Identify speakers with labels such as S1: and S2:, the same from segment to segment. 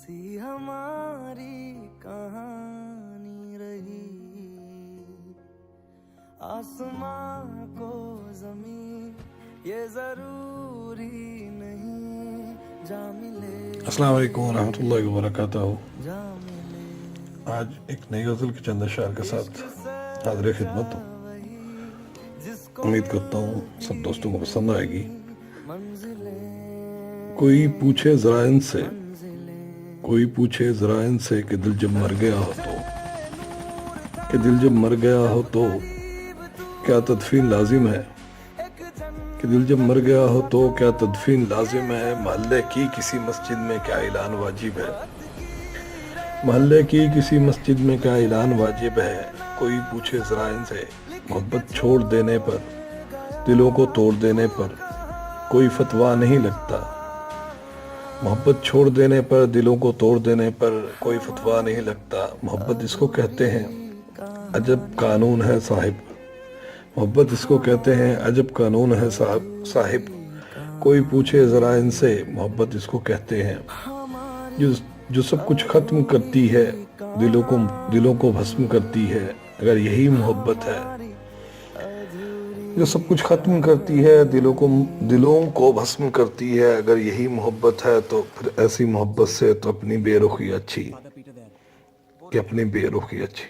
S1: सी हमारी कहानी रही, आसमां को ज़मीन ये जरूरी नहीं, जा मिले
S2: अस्सलाम वालेकुम रहमतुल्लाहि व बरकातहू।
S1: जा मिले
S2: आज एक नई गज़ल के चंद अशआर के साथ हाज़िर खिदमत हूँ।
S1: जिसको
S2: उम्मीद करता हूँ सब दोस्तों को पसंद आएगी।
S1: मंजिलें
S2: कोई पूछे ज़रा इनसे, कोई पूछे ज़रा इनसे कि दिल जब मर गया हो तो, कि दिल जब मर गया हो तो क्या तदफीन लाजिम है, कि दिल जब मर गया हो तो क्या तदफीन लाजिम है। मोहल्ले की किसी मस्जिद में क्या ऐलान वाजिब है, मोहल्ले की किसी मस्जिद में क्या ऐलान वाजिब है। कोई पूछे ज़रा इनसे, मोहब्बत छोड़ देने पर, दिलों को तोड़ देने पर कोई फतवा नहीं लगता। मोहब्बत छोड़ देने पर, दिलों को तोड़ देने पर कोई फतवा नहीं लगता। मोहब्बत इसको कहते हैं अजब कानून है साहिब, मोहब्बत इसको कहते हैं अजब कानून है साहिब। कोई पूछे ज़रा इनसे, मोहब्बत इसको कहते हैं जो जो सब कुछ ख़त्म करती है, दिलों को भस्म करती है। अगर यही मोहब्बत है, जो सब कुछ ख़त्म करती है, दिलों को भस्म करती है। अगर यही मोहब्बत है तो फिर ऐसी मोहब्बत से तो अपनी बेरुखी अच्छी, कि अपनी बेरुखी अच्छी।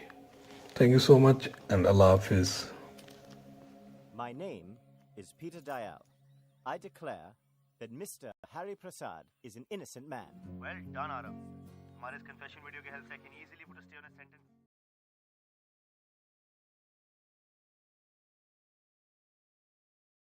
S2: Thank you so much and अल्लाह हाफिज़।
S3: My name is Peter Dayal. I declare that Mr. Harry Prasad is an innocent man.
S4: Well done, Arav. हमारे इस confession video के help से I can easily put a stay on a sentence.